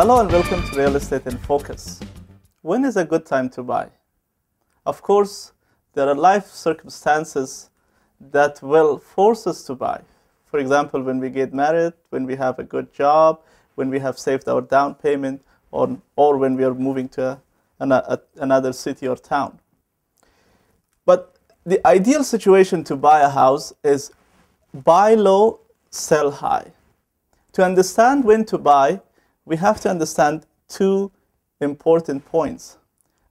Hello and welcome to Real Estate in Focus. When is a good time to buy? Of course, there are life circumstances that will force us to buy. For example, when we get married, when we have a good job, when we have saved our down payment, or when we are moving to another city or town. But the ideal situation to buy a house is buy low, sell high. To understand when to buy, we have to understand two important points.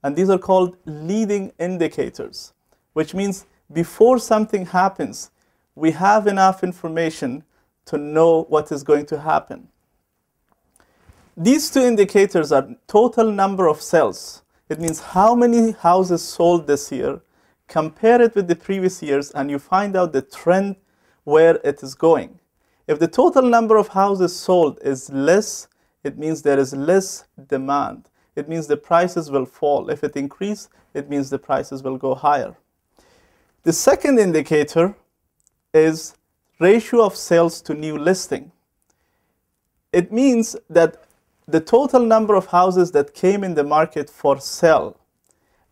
And these are called leading indicators, which means before something happens, we have enough information to know what is going to happen. These two indicators are total number of sales. It means how many houses sold this year, compare it with the previous years, and you find out the trend where it is going. If the total number of houses sold is less, it means there is less demand. It means the prices will fall. If it increases, it means the prices will go higher. The second indicator is ratio of sales to new listing. It means that the total number of houses that came in the market for sale,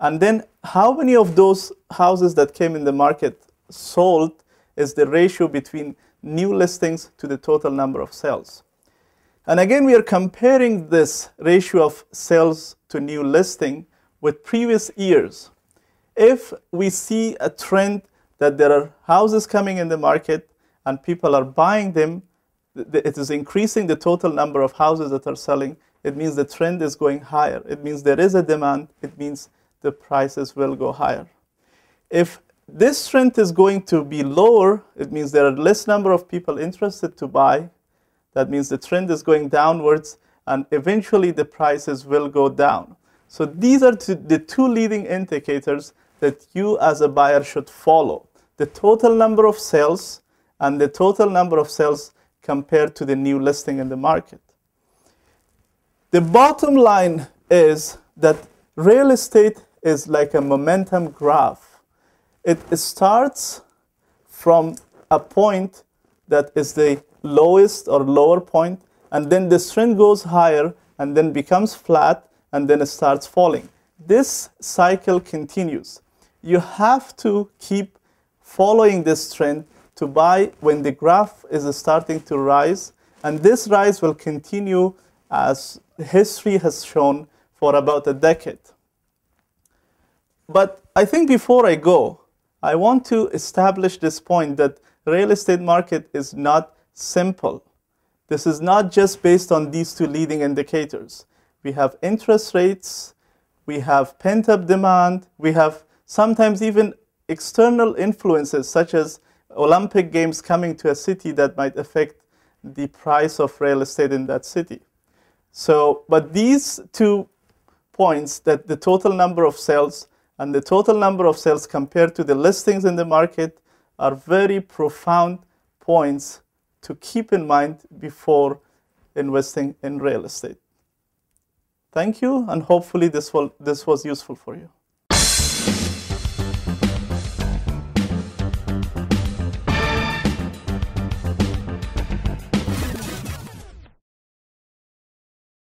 and then how many of those houses that came in the market sold is the ratio between new listings to the total number of sales. And again, we are comparing this ratio of sales to new listing with previous years. If we see a trend that there are houses coming in the market and people are buying them, it is increasing the total number of houses that are selling, it means the trend is going higher. It means there is a demand. It means the prices will go higher. If this trend is going to be lower, it means there are less number of people interested to buy. That means the trend is going downwards, and eventually the prices will go down. So these are the two leading indicators that you as a buyer should follow. The total number of sales and the total number of sales compared to the new listing in the market. The bottom line is that real estate is like a momentum graph. It starts from a point that is the lowest or lower point, and then this trend goes higher and then becomes flat and then it starts falling. This cycle continues. You have to keep following this trend to buy when the graph is starting to rise, and this rise will continue as history has shown for about a decade. But I think before I go, I want to establish this point that real estate market is not simple. This is not just based on these two leading indicators. We have interest rates, we have pent-up demand, we have sometimes even external influences such as Olympic Games coming to a city that might affect the price of real estate in that city. But these 2 points, that the total number of sales and the total number of sales compared to the listings in the market, are very profound points to keep in mind before investing in real estate. Thank you, and hopefully this was useful for you.